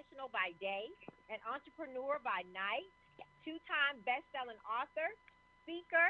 professional by day, an entrepreneur by night, two-time best-selling author, speaker,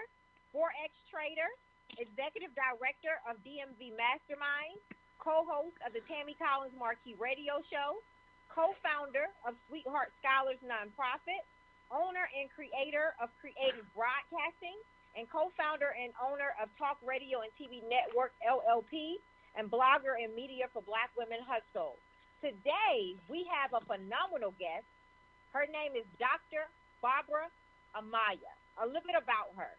Forex trader, executive director of DMV Mastermind, co-host of the Tammy Collins Marquee Radio Show, co-founder of Sweetheart Scholars Nonprofit, owner and creator of Creative Broadcasting, and co-founder and owner of Talk Radio and TV Network, LLP, and blogger and media for Black Women Hustle. Today, we have a phenomenal guest. Her name is Dr. Barbara Amaya. A little bit about her.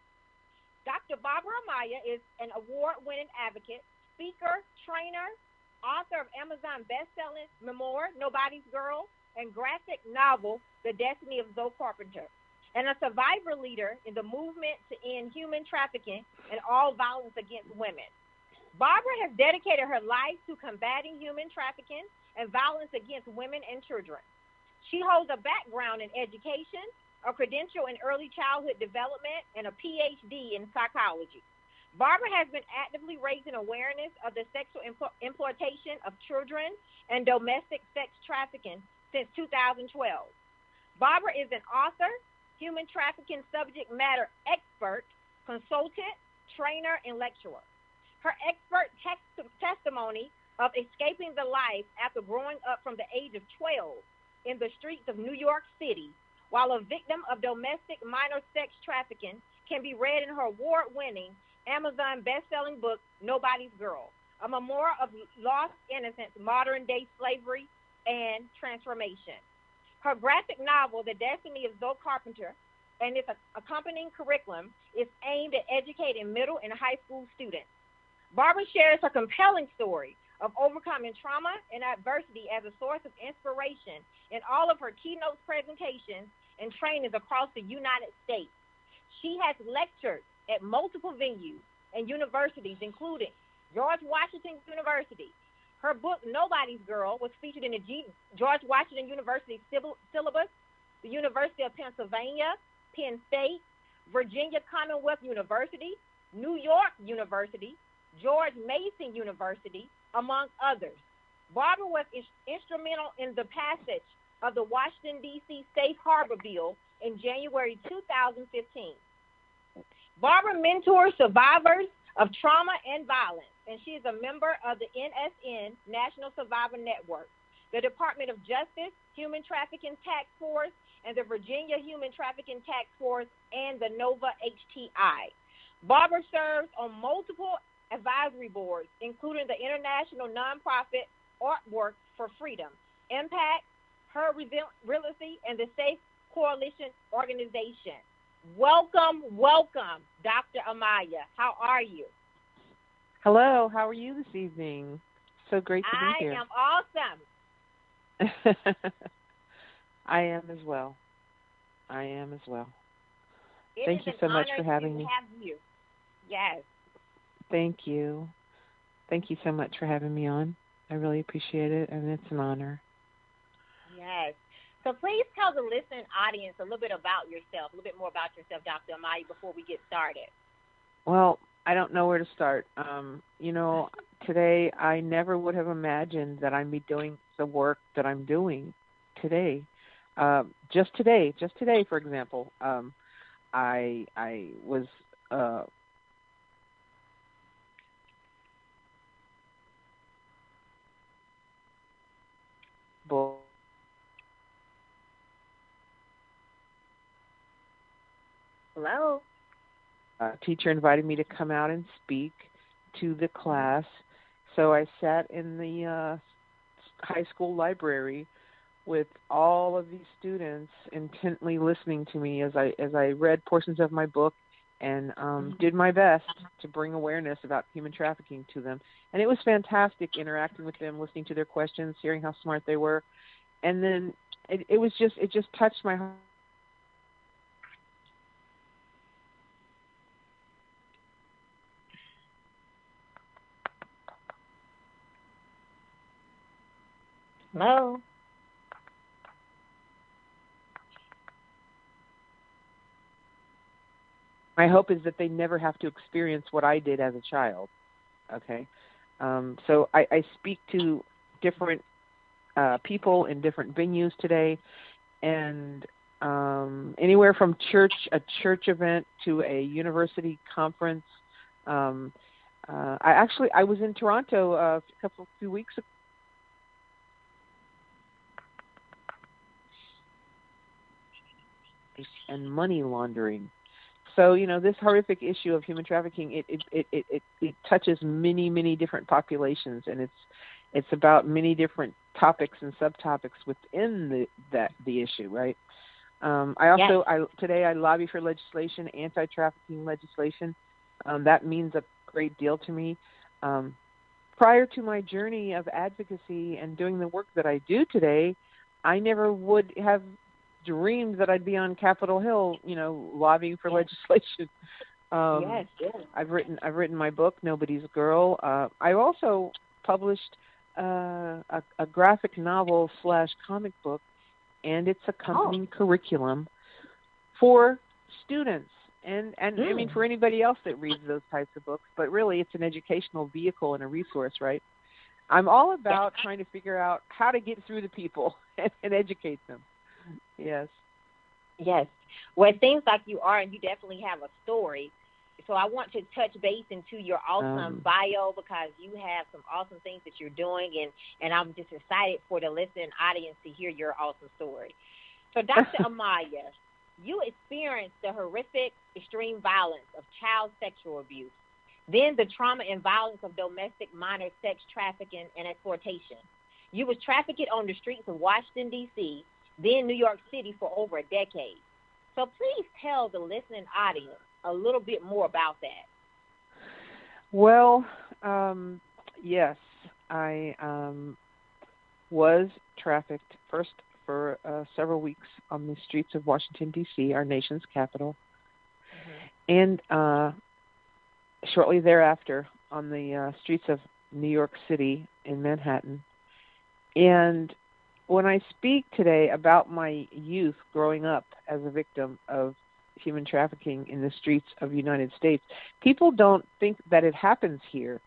Dr. Barbara Amaya is an award-winning advocate, speaker, trainer, author of Amazon best-selling memoir, Nobody's Girl, and graphic novel, The Destiny of Zoe Carpenter, and a survivor leader in the movement to end human trafficking and all violence against women. Barbara has dedicated her life to combating human trafficking and violence against women and children. She holds a background in education, a credential in early childhood development, and a PhD in psychology. Barbara has been actively raising awareness of the sexual exploitation of children and domestic sex trafficking since 2012. Barbara is an author, human trafficking subject matter expert, consultant, trainer, and lecturer. Her expert testimony of escaping the life after growing up from the age of 12 in the streets of New York City while a victim of domestic minor sex trafficking can be read in her award-winning Amazon best-selling book, Nobody's Girl, a memoir of lost innocence, modern-day slavery, and transformation. Her graphic novel, The Destiny of Zoe Carpenter, and its accompanying curriculum is aimed at educating middle and high school students. Barbara shares her compelling story of overcoming trauma and adversity as a source of inspiration in all of her keynote presentations and trainings across the United States. She has lectured at multiple venues and universities, including George Washington University. Her book, Nobody's Girl, was featured in the George Washington University syllabus, the University of Pennsylvania, Penn State, Virginia Commonwealth University, New York University, George Mason University, among others. Barbara was instrumental in the passage of the Washington, D.C. Safe Harbor Bill in January 2015. Barbara mentors survivors of trauma and violence, and she is a member of the NSN, National Survivor Network, the Department of Justice Human Trafficking Task Force, and the Virginia Human Trafficking Task Force, and the NOVA HTI. Barbara serves on multiple advisory boards, including the international nonprofit Artwork for Freedom, Impact, Her Realty, and the Safe Coalition Organization. Welcome, Dr. Amaya. How are you? Hello, how are you this evening? So great to be here. I am awesome. I am as well. Thank you so much for having me. Have you. Yes. Thank you. Thank you so much for having me on. I really appreciate it, and it's an honor. Yes. So please tell the listening audience a little bit about yourself, a little bit more about yourself, Dr. Amaya, before we get started. Well, I don't know where to start. Today I never would have imagined that I'd be doing the work that I'm doing today. Just today, for example, I was Hello? A teacher invited me to come out and speak to the class. So I sat in the high school library with all of these students intently listening to me as I read portions of my book and did my best to bring awareness about human trafficking to them. And it was fantastic interacting with them, listening to their questions, hearing how smart they were. And then it just touched my heart. Hello? My hope is that they never have to experience what I did as a child. Okay. So I speak to different people in different venues today, and anywhere from a church event to a university conference. I was in Toronto a few weeks ago. And money laundering. So, this horrific issue of human trafficking, it touches many different populations, and it's about many different topics and subtopics within the issue, right? Today I lobby for legislation, anti-trafficking legislation. That means a great deal to me. Prior to my journey of advocacy and doing the work that I do today, I never would have dreamed that I'd be on Capitol Hill, lobbying for legislation. Yes. I've written my book, Nobody's Girl. I also published a graphic novel / comic book, and its accompanying curriculum for students. And I mean, for anybody else that reads those types of books, but really it's an educational vehicle and a resource, right? I'm all about trying to figure out how to get through to people and educate them. Yes. Yes. Well, it seems like you are, and you definitely have a story. So I want to touch base into your awesome bio, because you have some awesome things that you're doing, and I'm just excited for the listening audience to hear your awesome story. So Dr. Amaya, you experienced the horrific extreme violence of child sexual abuse, then the trauma and violence of domestic minor sex trafficking and exploitation. You was trafficked on the streets of Washington, D.C., then New York City for over a decade. So please tell the listening audience a little bit more about that. Well, yes, I was trafficked first for several weeks on the streets of Washington, D.C., our nation's capital, and shortly thereafter on the streets of New York City in Manhattan. And when I speak today about my youth growing up as a victim of human trafficking in the streets of the United States, people don't think that it happens here.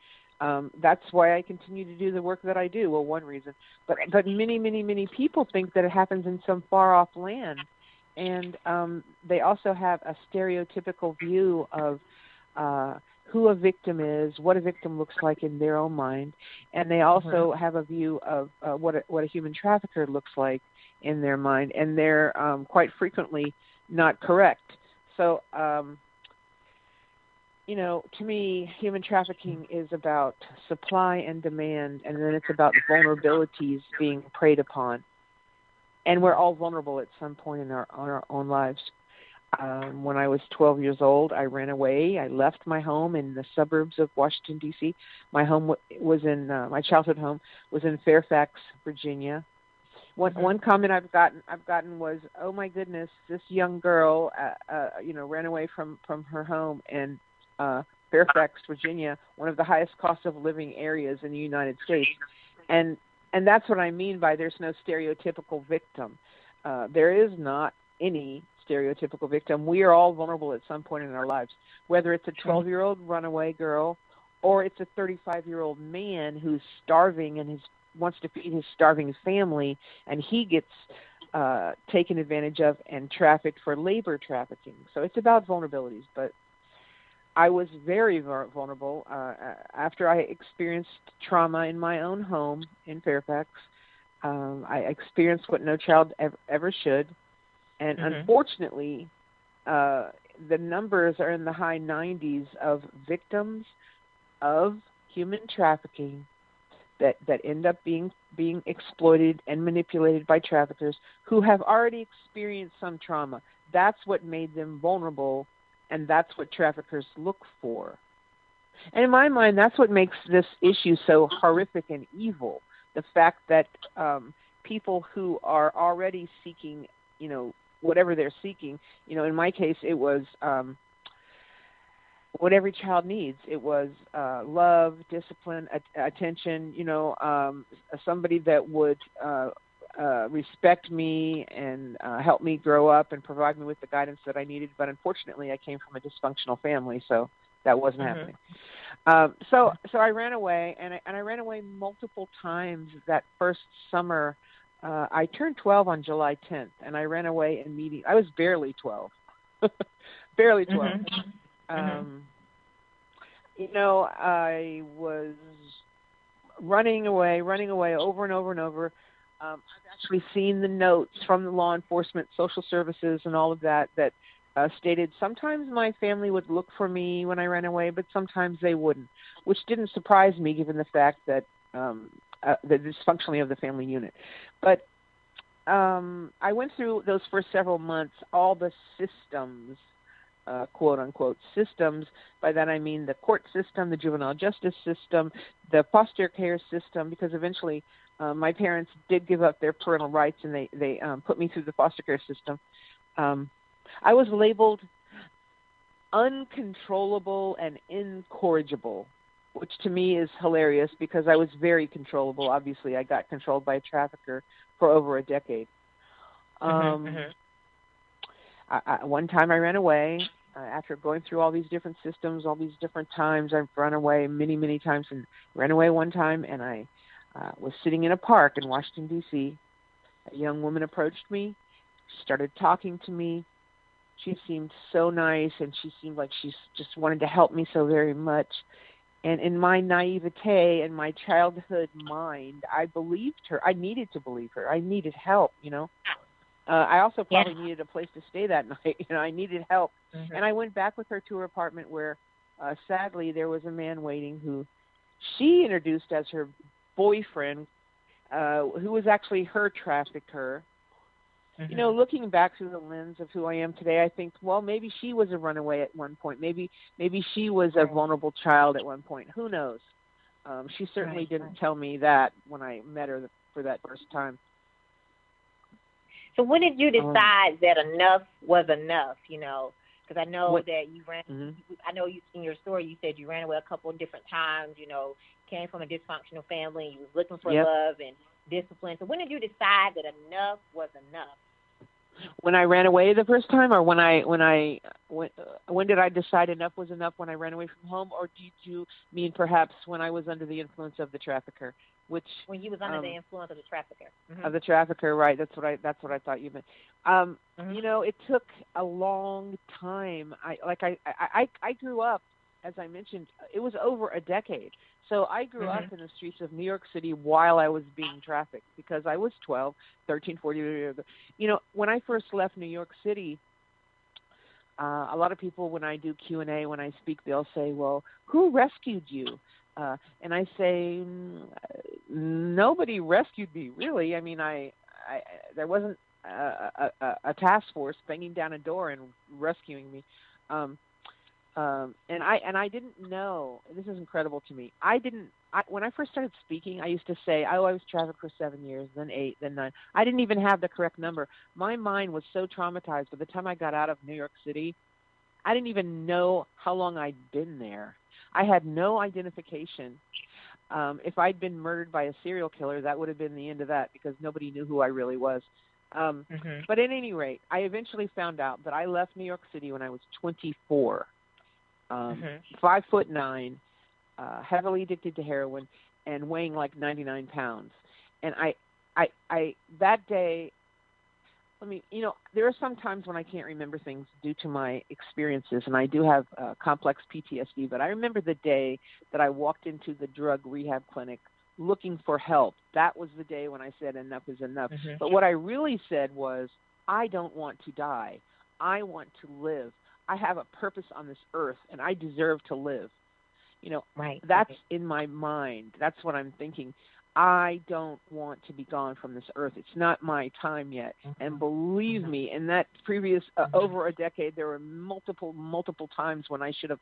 That's why I continue to do the work that I do. Well, one reason. But many people think that it happens in some far-off land. And they also have a stereotypical view of who a victim is, what a victim looks like in their own mind, and they also have a view of what a human trafficker looks like in their mind, and they're quite frequently not correct. So, to me, human trafficking is about supply and demand, and then it's about vulnerabilities being preyed upon. And we're all vulnerable at some point in our own lives. When I was 12 years old, I ran away. I left my home in the suburbs of Washington, D.C. My home was in my childhood home was in Fairfax, Virginia. One comment I've gotten was, "Oh my goodness, this young girl, ran away from her home in Fairfax, Virginia, one of the highest cost of living areas in the United States." And that's what I mean by there's no stereotypical victim. There is not any stereotypical victim. We are all vulnerable at some point in our lives, whether it's a 12-year-old runaway girl or it's a 35-year-old man who's starving and wants to feed his starving family, and he gets taken advantage of and trafficked for labor trafficking. So it's about vulnerabilities. But I was very vulnerable after I experienced trauma in my own home in Fairfax. I experienced what no child ever should. And unfortunately, the numbers are in the high 90s of victims of human trafficking that end up being exploited and manipulated by traffickers who have already experienced some trauma. That's what made them vulnerable, and that's what traffickers look for. And in my mind, that's what makes this issue so horrific and evil. The fact that people who are already seeking, whatever they're seeking, in my case, it was what every child needs. It was love, discipline, attention, somebody that would respect me and help me grow up and provide me with the guidance that I needed. But unfortunately, I came from a dysfunctional family, so that wasn't happening. So I ran away, and I ran away multiple times that first summer. I turned 12 on July 10th, and I ran away immediately. I was barely 12, barely 12. Um, I was running away over and over and over. I've actually seen the notes from the law enforcement, social services, and all of that stated sometimes my family would look for me when I ran away, but sometimes they wouldn't, which didn't surprise me given the fact that the dysfunctioning of the family unit. But I went through those first several months, all the systems, quote unquote systems. By that I mean the court system, the juvenile justice system, the foster care system, because eventually my parents did give up their parental rights and they put me through the foster care system. I was labeled uncontrollable and incorrigible, which to me is hilarious because I was very controllable. Obviously, I got controlled by a trafficker for over a decade. One time I ran away after going through all these different systems, all these different times. I've run away many, many times, and ran away one time, and I was sitting in a park in Washington, D.C. A young woman approached me, started talking to me. She seemed so nice, and she seemed like she just wanted to help me so very much. And in my naivete and my childhood mind, I believed her. I needed to believe her. I needed help, I also probably needed a place to stay that night. I needed help. And I went back with her to her apartment where, sadly, there was a man waiting who she introduced as her boyfriend, who was actually her trafficker. Looking back through the lens of who I am today, I think, well, maybe she was a runaway at one point. Maybe she was a vulnerable child at one point. Who knows? She certainly didn't tell me that when I met her for that first time. So when did you decide that enough was enough? Because I know that you ran. I know you in your story you said you ran away a couple of different times. Came from a dysfunctional family. You was looking for love and discipline. So when did you decide that enough was enough? When I ran away the first time, or when did I decide enough was enough when I ran away from home, or did you mean perhaps when I was under the influence of the trafficker? When you was under the influence of the trafficker. Of the trafficker, right? That's what I thought you meant. It took a long time. I grew up, as I mentioned, it was over a decade. So I grew up in the streets of New York City while I was being trafficked because I was 12, 13, 14 years old. When I first left New York City, a lot of people, when I do Q&A, when I speak, they'll say, well, who rescued you? And I say, nobody rescued me, really. I mean, there wasn't a task force banging down a door and rescuing me. And I didn't know. This is incredible to me. When I first started speaking, I used to say, I was trafficked for 7 years, then 8, then 9. I didn't even have the correct number. My mind was so traumatized. By the time I got out of New York City, I didn't even know how long I'd been there. I had no identification. If I'd been murdered by a serial killer, that would have been the end of that because nobody knew who I really was. But at any rate, I eventually found out that I left New York City when I was 24. 5'9", heavily addicted to heroin, and weighing like 99 pounds. And I that day, there are some times when I can't remember things due to my experiences, and I do have complex PTSD, but I remember the day that I walked into the drug rehab clinic looking for help. That was the day when I said enough is enough. But what I really said was, I don't want to die. I want to live. I have a purpose on this earth, and I deserve to live. That's in my mind. That's what I'm thinking. I don't want to be gone from this earth. It's not my time yet. And believe me, in that previous over a decade, there were multiple times when I should have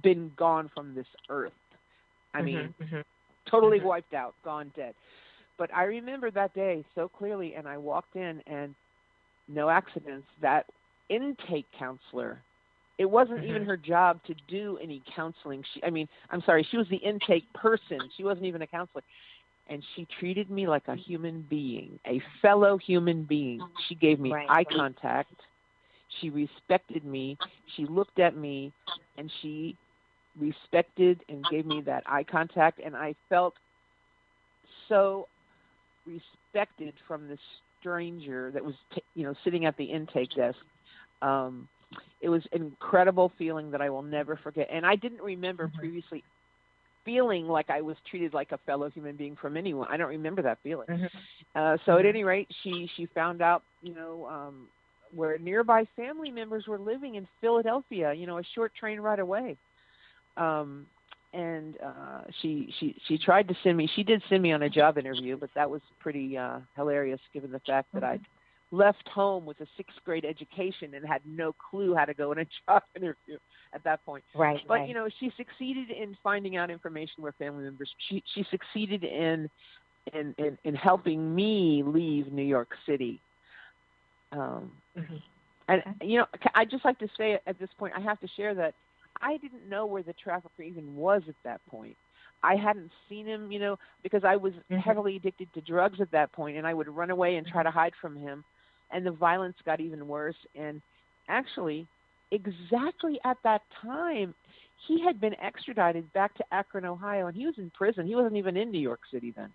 been gone from this earth. I mean, totally wiped out, gone dead. But I remember that day so clearly, and I walked in, and no accidents, that intake counselor, it wasn't even her job to do any counseling. She was the intake person. She wasn't even a counselor. And she treated me like a human being, a fellow human being. She gave me eye contact. She respected me. She looked at me, and she respected and gave me that eye contact, and I felt so respected from this stranger that was, sitting at the intake desk. It was an incredible feeling that I will never forget. And I didn't remember previously feeling like I was treated like a fellow human being from anyone. I don't remember that feeling. So at any rate, she found out, where nearby family members were living in Philadelphia, a short train ride away. And she tried to send me. She did send me on a job interview, but that was pretty hilarious given the fact that I left home with a sixth grade education and had no clue how to go in a job interview at that point. Right. But she succeeded in finding out information where family members. She succeeded in helping me leave New York City. And I just like to say at this point, I have to share that I didn't know where the trafficker even was at that point. I hadn't seen him, because I was heavily addicted to drugs at that point, and I would run away and try to hide from him, and the violence got even worse. And actually, exactly at that time, he had been extradited back to Akron, Ohio, and he was in prison. He wasn't even in New York City then.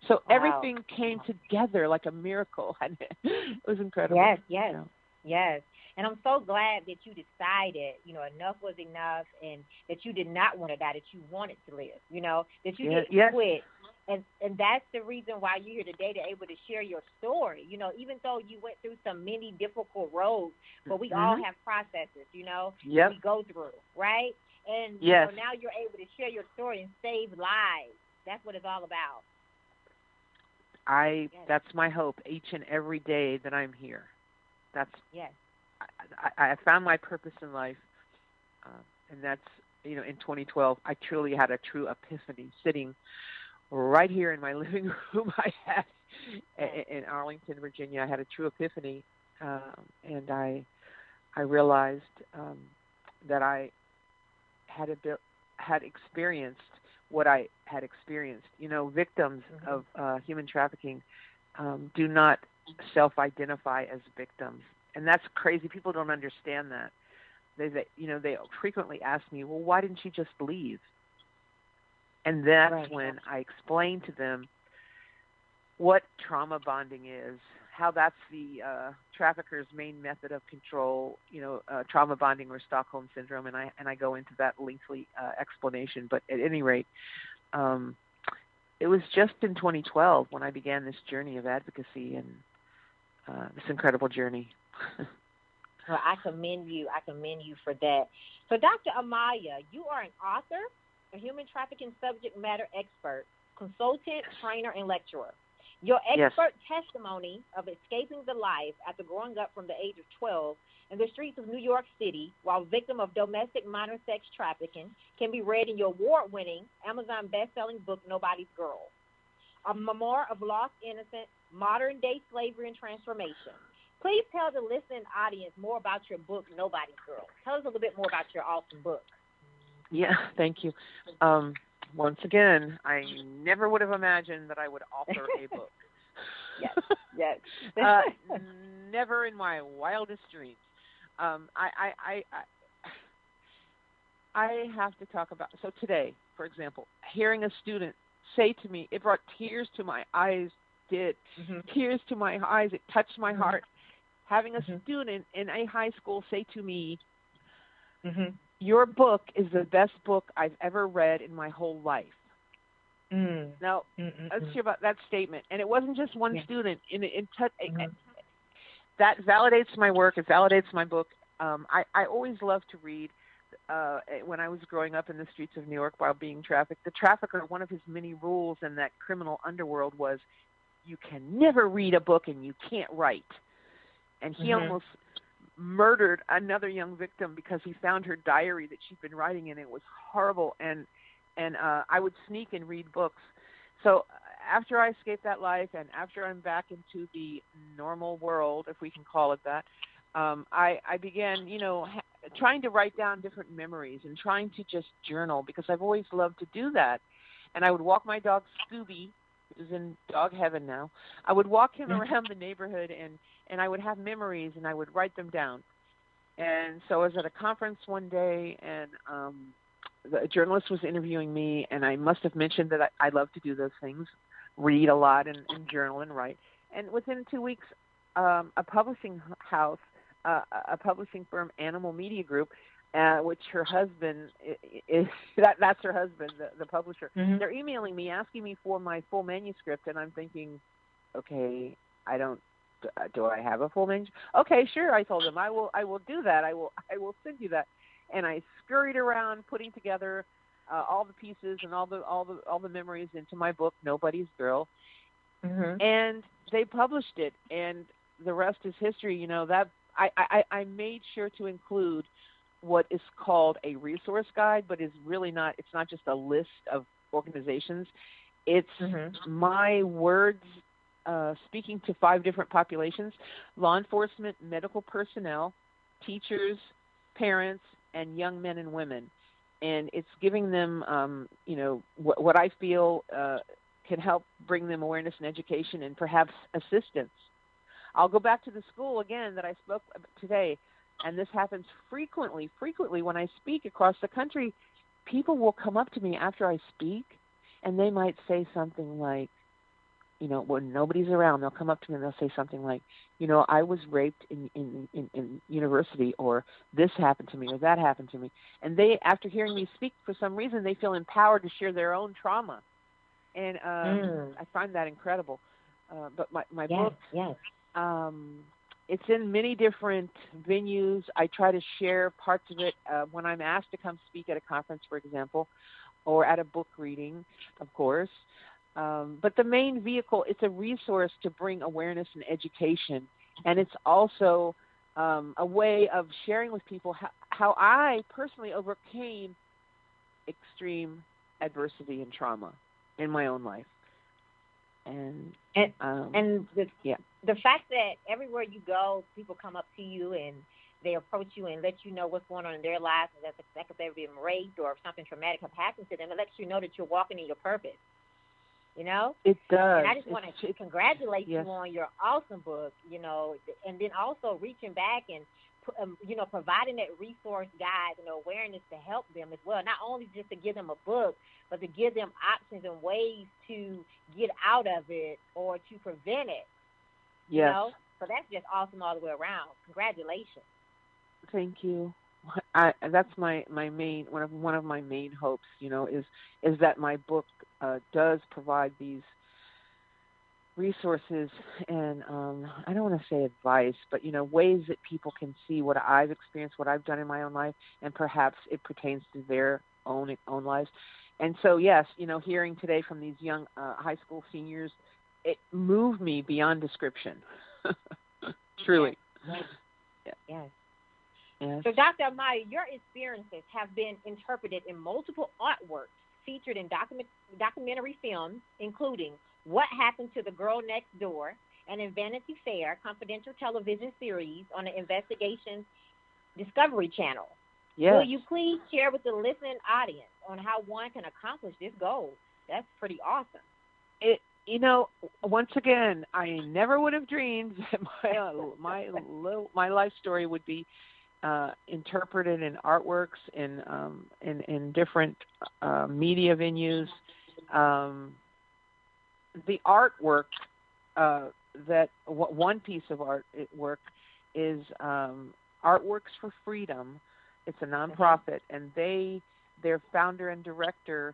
So everything came together like a miracle. It was incredible. Yes. And I'm so glad that you decided, enough was enough, and that you did not want to die, that you wanted to live, that you didn't quit. And that's the reason why you're here today, to able to share your story, even though you went through some many difficult roads, but we all have processes, we go through, right? And now you're able to share your story and save lives. That's what it's all about. That's my hope each and every day that I'm here. I found my purpose in life, and that's, in 2012, I truly had a true epiphany sitting right here in my living room. I had in Arlington, Virginia. I had a true epiphany, and I realized that I had experienced what I had experienced. Victims of human trafficking do not self-identify as victims. And that's crazy. People don't understand that. They frequently ask me, well, why didn't you just leave? And that's when I explain to them what trauma bonding is, how that's the trafficker's main method of control, trauma bonding or Stockholm syndrome, and I go into that lengthy explanation. But at any rate, it was just in 2012 when I began this journey of advocacy and this incredible journey. Well, I commend you for that. So, Dr. Amaya, you are an author, a human trafficking subject matter expert, consultant, trainer, and lecturer. Your expert testimony of escaping the life after growing up from the age of 12 in the streets of New York City while victim of domestic minor sex trafficking can be read in your award-winning Amazon best-selling book, Nobody's Girl, a memoir of lost innocence, modern-day slavery and transformation. Please tell the listening audience more about your book, Nobody's Girl. Tell us a little bit more about your awesome book. Yeah, thank you. Once again, I never would have imagined that I would author a book. Yes. Never in my wildest dreams. I have to talk about, so today, for example, hearing a student say to me, it brought tears to my eyes, tears to my eyes, it touched my heart. Having a student in a high school say to me, your book is the best book I've ever read in my whole life. Now, let's hear about that statement. And it wasn't just one student. That validates my work. It validates my book. I always loved to read. When I was growing up in the streets of New York while being trafficked, the trafficker, one of his many rules in that criminal underworld was you can never read a book and you can't write. And he almost murdered another young victim because he found her diary that she'd been writing in. It was horrible. And I would sneak and read books. So after I escaped that life and after I'm back into the normal world, if we can call it that, I began, trying to write down different memories and trying to just journal because I've always loved to do that. And I would walk my dog Scooby, who's in dog heaven now. I would walk him around the neighborhood and I would have memories and I would write them down. And so I was at a conference one day and the journalist was interviewing me, and I must have mentioned that I love to do those things, read a lot and journal and write. And within 2 weeks, a publishing house, a publishing firm, Animal Media Group, which her husband is that's her husband, the publisher. Mm-hmm. They're emailing me asking me for my full manuscript, and I'm thinking, okay, I don't. Do I have a full manuscript? Okay, sure. I told them I will do that. I will send you that. And I scurried around putting together all the pieces and all the memories into my book, Nobody's Girl. Mm-hmm. And they published it, and the rest is history. You know, that I made sure to include what is called a resource guide, but is really not. It's not just a list of organizations. It's my words speaking to 5 different populations: law enforcement, medical personnel, teachers, parents, and young men and women. And it's giving them, what I feel can help bring them awareness and education and perhaps assistance. I'll go back to the school again that I spoke today, and this happens frequently when I speak across the country. People will come up to me after I speak, and they might say something like, when nobody's around, they'll come up to me and they'll say something like, I was raped in university, or this happened to me, or that happened to me. And they, after hearing me speak, for some reason, they feel empowered to share their own trauma. And I find that incredible. But my book, it's in many different venues. I try to share parts of it when I'm asked to come speak at a conference, for example, or at a book reading, of course. But the main vehicle, it's a resource to bring awareness and education. And it's also a way of sharing with people how I personally overcame extreme adversity and trauma in my own life. And the fact that everywhere you go, people come up to you and they approach you and let you know what's going on in their lives, and that if they've been raped or if something traumatic has happened to them, it lets you know that you're walking in your purpose. It does. And I just want to congratulate you on your awesome book, and then also reaching back and, providing that resource guide and awareness to help them as well. Not only just to give them a book, but to give them options and ways to get out of it or to prevent it. Yes. So that's just awesome all the way around. Congratulations. Thank you. That's my main one of my main hopes, is that my book does provide these resources and I don't want to say advice, but ways that people can see what I've experienced, what I've done in my own life, and perhaps it pertains to their own lives. And so yes, hearing today from these young high school seniors, it moved me beyond description. Truly. Yes. So, Dr. Amaya, your experiences have been interpreted in multiple artworks featured in documentary films, including What Happened to the Girl Next Door, and in Vanity Fair confidential television series on the Investigation Discovery Channel. Yes. Will you please share with the listening audience on how one can accomplish this goal? That's pretty awesome. Once again, I never would have dreamed that my life story would be interpreted in artworks, in different media venues. The artwork that one piece of artwork is Artworks for Freedom. It's a nonprofit, and their founder and director.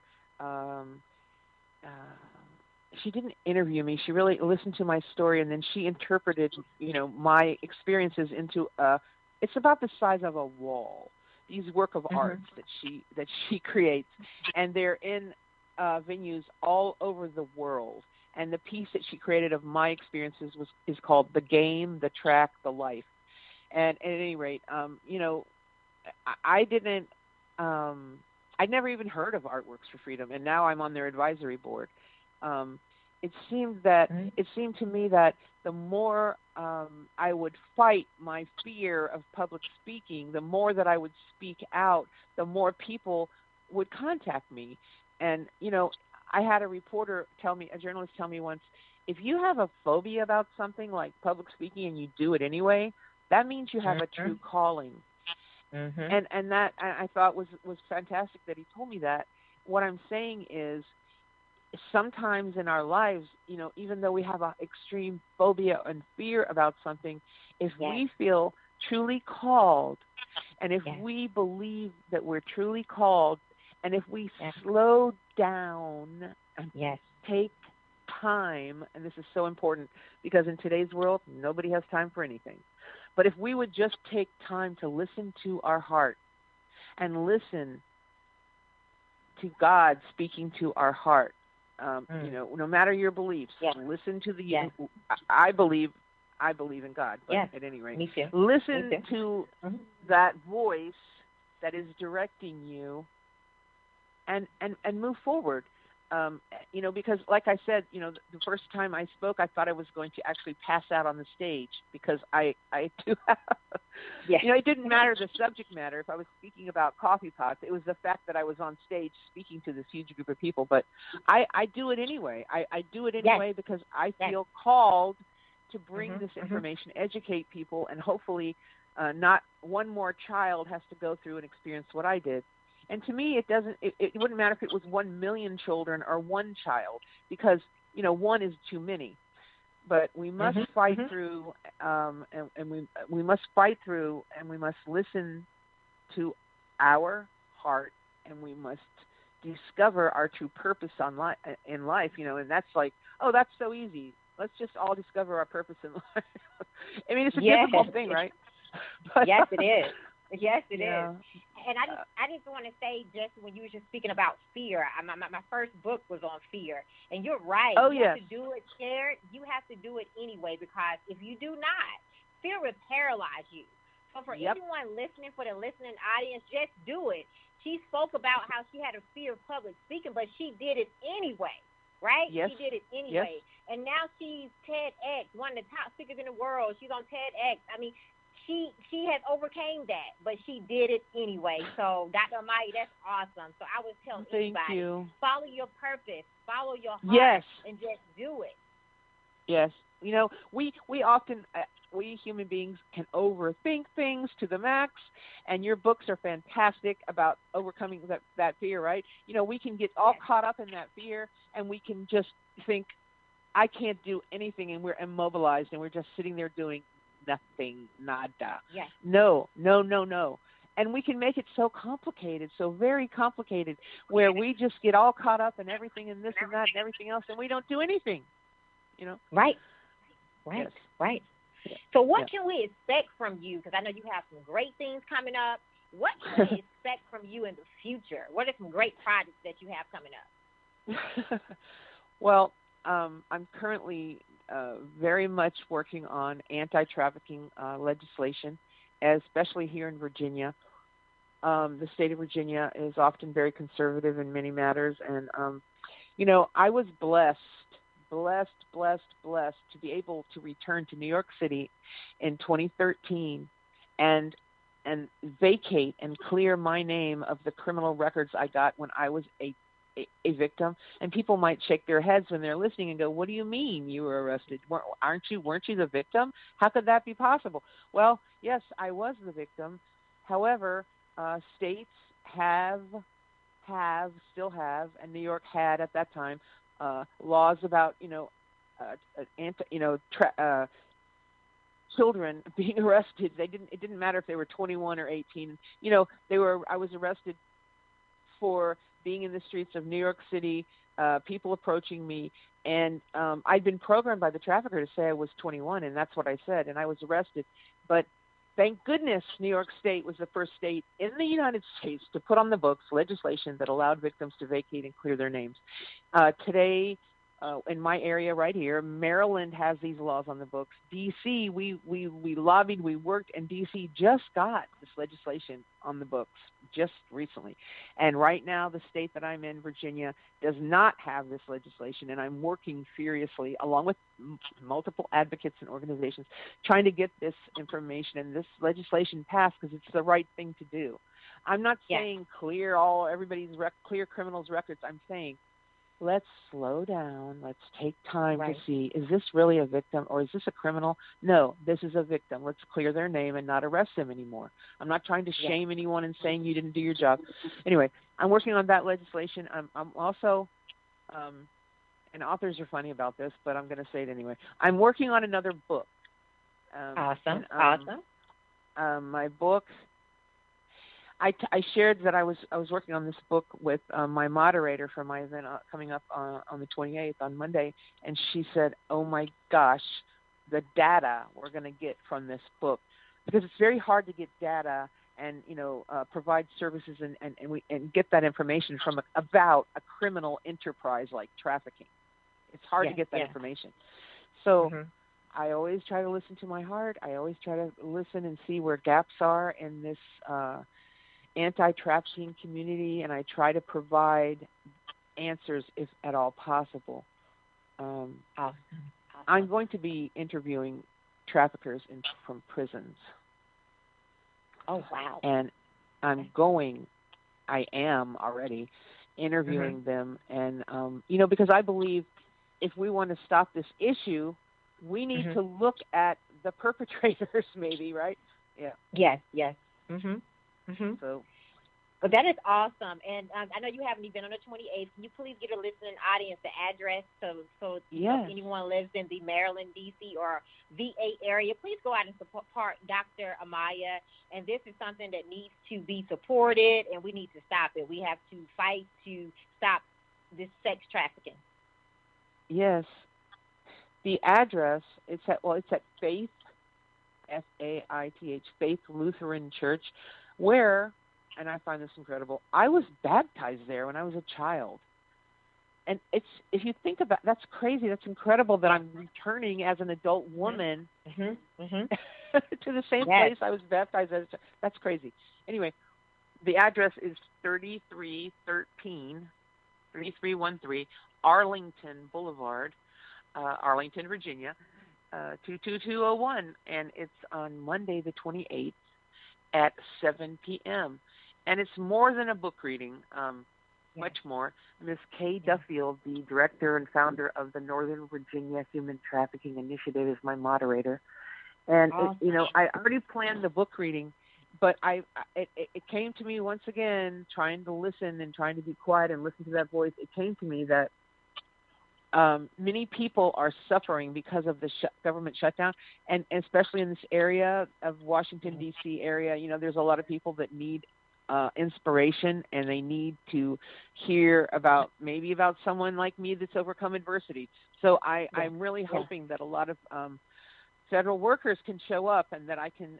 She didn't interview me. She really listened to my story, and then she interpreted, my experiences into it's about the size of a wall. These work of art that she creates, and they're in venues all over the world. And the piece that she created of my experiences is called "The Game, the Track, the Life." And at any rate, I didn't. I'd never even heard of Artworks for Freedom, and now I'm on their advisory board. It seemed to me that the more I would fight my fear of public speaking, the more that I would speak out, the more people would contact me. And, I had a journalist tell me once, if you have a phobia about something like public speaking and you do it anyway, that means you have a true calling. Mhm. And that I thought was fantastic that he told me that. What I'm saying is sometimes in our lives, even though we have an extreme phobia and fear about something, if Yes. we feel truly called, and if Yes. we believe that we're truly called, and if we Yes. slow down and Yes. take time, and this is so important because in today's world, nobody has time for anything. But if we would just take time to listen to our heart and listen to God speaking to our heart, Mm. no matter your beliefs, Yes. listen to the. Yes. I believe, I believe in God, but Yes. at any rate, Me too. Me listen too. to Mhm. that voice that is directing you, and move forward. Because like I said, the first time I spoke, I thought I was going to actually pass out on the stage because I do have, Yes. it didn't matter the subject matter. If I was speaking about coffee pots, it was the fact that I was on stage speaking to this huge group of people. But I do it anyway. I do it Yes. anyway because I Yes. feel called to bring Mhm. this Mhm. information, educate people, and hopefully not one more child has to go through and experience what I did. And to me, it wouldn't matter if it was 1 million children or one child, because one is too many. But we must Mhm. fight Mhm. through, and we must fight through, and we must listen to our heart, and we must discover our true purpose in life. And that's like, oh, that's so easy. Let's just all discover our purpose in life. I mean, it's a Yes. difficult thing, right? But Yes, it is. Yes, it is. yeah. And I just want to say, just when you were just speaking about fear, my first book was on fear, and you're right. Oh You have yes. to do it scared. You have to do it anyway, because if you do not, fear will paralyze you. So for Yep. anyone listening, for the listening audience, just do it. She spoke about how she had a fear of public speaking, but she did it anyway. Right? Yes. She did it Yes. anyway. And now she's TEDx, one of the top speakers in the world. She's on TEDx. I mean, she has overcame that, but she did it anyway. So Dr. Amaya, that's awesome. So I would tell Thank anybody, you. follow your purpose, follow your heart, Yes. and just do it. Yes. We often we human beings can overthink things to the max, and your books are fantastic about overcoming that fear, right? We can get all Yes, caught up in that fear, and we can just think I can't do anything, and we're immobilized, and we're just sitting there doing nothing, nada. yes, No, no, no, no. And we can make it so complicated, so very complicated, where we just get all caught up in everything and this and that and everything else, and we don't do anything. You know? right, right, Yes. right. Yeah. So what Yeah. can we expect from you? Because I know you have some great things coming up. What can we expect from you in the future? What are some great projects that you have coming up? Well, I'm currently very much working on anti-trafficking legislation, especially here in Virginia. The state of Virginia is often very conservative in many matters, and I was blessed to be able to return to New York City in 2013 and vacate and clear my name of the criminal records I got when I was a victim. And people might shake their heads when they're listening and go, "What do you mean you were arrested? Weren't you the victim? How could that be possible?" Well, yes, I was the victim. However, states still have, and New York had at that time, laws about anti children being arrested. It didn't matter if they were 21 or 18. I was arrested for being in the streets of New York City, people approaching me, and I'd been programmed by the trafficker to say I was 21, and that's what I said, and I was arrested. But thank goodness New York State was the first state in the United States to put on the books legislation that allowed victims to vacate and clear their names. Today, in my area right here, Maryland has these laws on the books. D.C., we lobbied, we worked, and D.C. just got this legislation on the books just recently. And right now, the state that I'm in, Virginia, does not have this legislation, and I'm working furiously, along with multiple advocates and organizations, trying to get this information and this legislation passed because it's the right thing to do. I'm not Yes. saying clear criminals' records. I'm saying let's slow down. Let's take time to Right. see, is this really a victim or is this a criminal? No, this is a victim. Let's clear their name and not arrest them anymore. I'm not trying to Yes. shame anyone and saying you didn't do your job. Anyway, I'm working on that legislation. I'm also, and authors are funny about this, but I'm going to say it anyway. I'm working on another book. Awesome. And Awesome. my book, I shared that I was working on this book with my moderator for my event coming up on the 28th on Monday, and she said, "Oh my gosh, the data we're going to get from this book, because it's very hard to get data and provide services and get that information from about a criminal enterprise like trafficking. It's hard to Yes. get that Yes. information. So Mhm. I always try to listen to my heart. I always try to listen and see where gaps are in this anti-trafficking community, and I try to provide answers if at all possible. Um, Awesome. I'm Awesome. going to be interviewing traffickers from prisons, Oh wow. and I'm Okay. going. I am already Mhm. interviewing them, and because I believe if we want to stop this issue, we need Mhm. to look at the perpetrators, maybe, right? Yeah. Yes. Yes. Mhm. Mhm. So But that is awesome, and I know you have an event on the 28th. Can you please get a listening audience the address so if yes, anyone lives in the Maryland, D.C. or VA area, please go out and support Dr. Amaya. And this is something that needs to be supported, and we need to stop it. We have to fight to stop this sex trafficking. yes. The address it's at Faith Faith, Faith Lutheran Church, where, and I find this incredible, I was baptized there when I was a child. And it's, if you think about, that's crazy. That's incredible that Yes. I'm returning as an adult Mhm. woman Mhm. Mhm. to the same Yes. place I was baptized as a child. That's crazy. Anyway, the address is 3313 Arlington Boulevard, Arlington, Virginia, 22201, and it's on Monday the 28th at 7 p.m. And it's more than a book reading, Yes. much more. Miss Kay Yes. Duffield, the director and founder of the Northern Virginia Human Trafficking Initiative, is my moderator. And Awesome. I already planned the book reading, but it came to me once again, trying to listen and trying to be quiet and listen to that voice. It came to me that many people are suffering because of the government shutdown, and especially in this area of Washington Mhm. D.C. area. There's a lot of people that need inspiration, and they need to hear about someone like me that's overcome adversity. So Yes. I'm really Yes. hoping that a lot of federal workers can show up, and that I can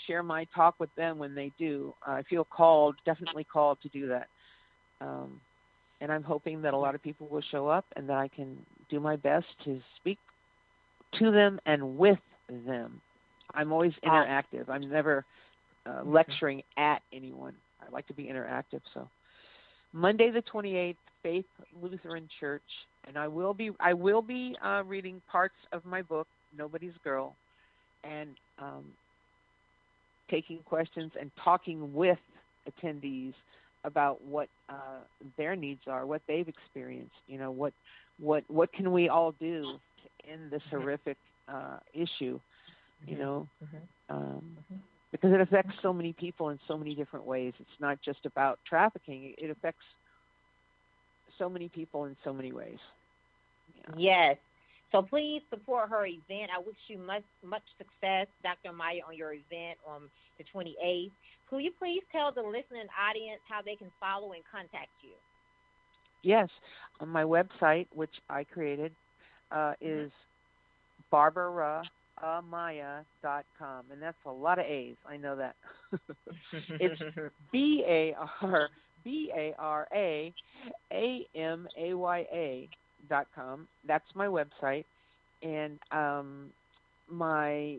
share my talk with them when they do. I feel called, definitely called to do that. Um, and I'm hoping that a Yes. lot of people will show up and that I can do my best to speak to them and with them. I'm always Awesome. interactive. I'm never Mhm. lecturing at anyone. I like to be interactive. So Monday the 28th, Faith Lutheran Church, and I will be reading parts of my book, Nobody's Girl, and taking questions and talking with attendees about what their needs are, what they've experienced. What can we all do to end this Mhm. horrific issue? You Mhm. know, Mhm. um, Mhm. because it affects so many people in so many different ways. It's not just about trafficking; it affects so many people in so many ways. Yeah. Yes. So please support her event. I wish you much success, Dr. Maya, on your event on the 28th. Could you please tell the listening audience how they can follow and contact you? Yes, on my website, which I created, Mhm. is barbaraamaya.com, and that's a lot of A's. I know that. It's BARAAMAYA.com. That's my website, and my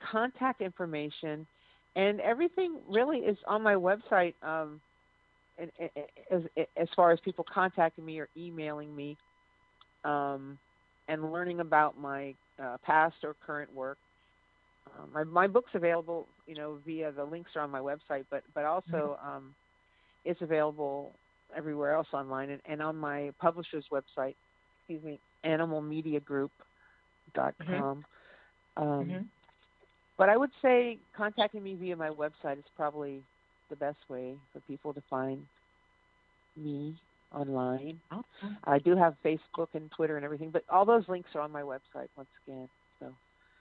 contact information and everything really is on my website. And as far as people contacting me or emailing me, um, and learning about my past or current work. My book's available, via the links are on my website, but Mhm. also it's available. everywhere else online, and on my publisher's website, excuse me, animalmediagroup.com. But I would say contacting me via my website is probably the best way for people to find me online. Awesome. I do have Facebook and Twitter and everything, but all those links are on my website once again. So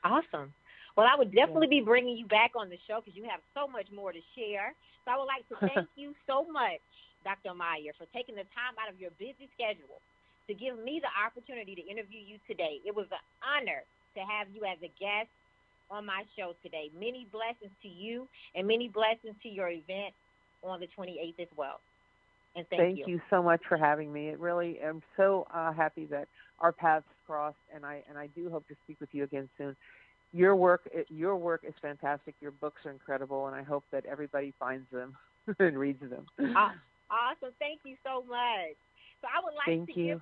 awesome. Well, I would definitely be bringing you back on the show because you have so much more to share. So I would like to thank you so much, Dr. Amaya, for taking the time out of your busy schedule to give me the opportunity to interview you today. It was an honor to have you as a guest on my show today. Many blessings to you and many blessings to your event on the 28th as well. And thank you so much for having me. It really, I'm so happy that our paths crossed, and I do hope to speak with you again soon. Your work is fantastic. Your books are incredible, and I hope that everybody finds them and reads them. Awesome. Thank you so much. So I would like to give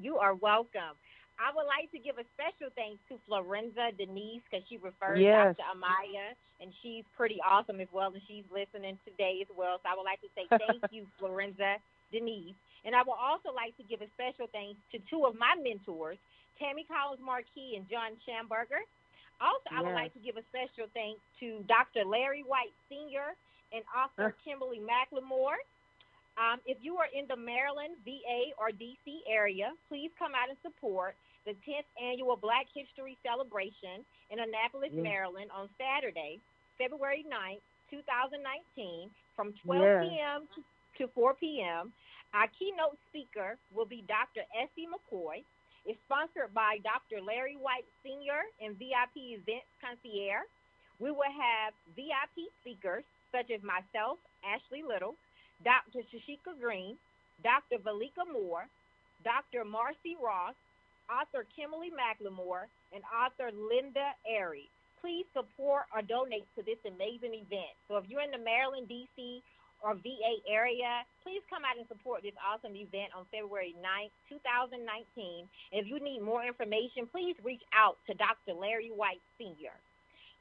you are welcome. I would like to give a special thanks to Florenza Denise because she referred Dr. Amaya, and she's pretty awesome as well, and she's listening today as well. So I would like to say thank you, Florenza Denise. And I would also like to give a special thanks to two of my mentors, Tammy Collins Marquis and John Schamberger. Also, I would like to give a special thanks to Dr. Larry White Sr. and author Kimberly McLemore. If you are in the Maryland, VA, or D.C. area, please come out and support the 10th Annual Black History Celebration in Annapolis, Maryland on Saturday, February 9th, 2019, from 12 p.m. to 4 p.m. Our keynote speaker will be Dr. Essie McCoy. It's sponsored by Dr. Larry White Sr. and VIP Events Concierge. We will have VIP speakers such as myself, Ashley Little, Dr. Shashika Green, Dr. Valika Moore, Dr. Marcy Ross, author Kimberly McLemore, and author Linda Airy. Please support or donate to this amazing event. So if you're in the Maryland, D.C., or VA area, please come out and support this awesome event on February 9th, 2019. And if you need more information, please reach out to Dr. Larry White Sr.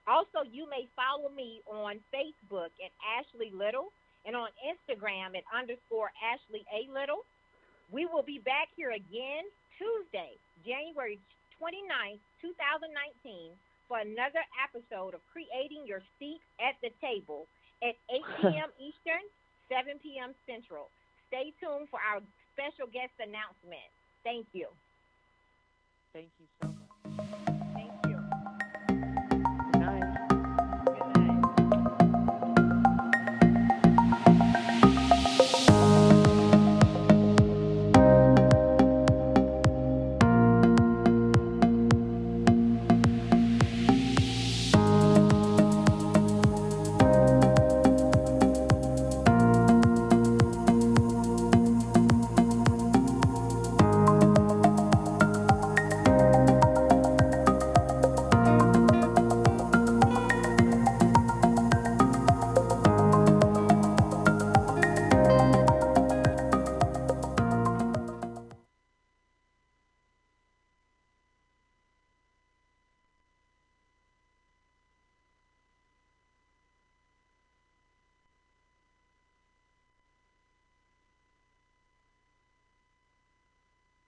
Also, you may follow me on Facebook at Ashley Little and on Instagram at _Ashley A. Little. We will be back here again Tuesday, January 29th, 2019, for another episode of Creating Your Seat at the Table at 8 p.m. Eastern, 7 p.m. Central. Stay tuned for our special guest announcement. Thank you. Thank you so much.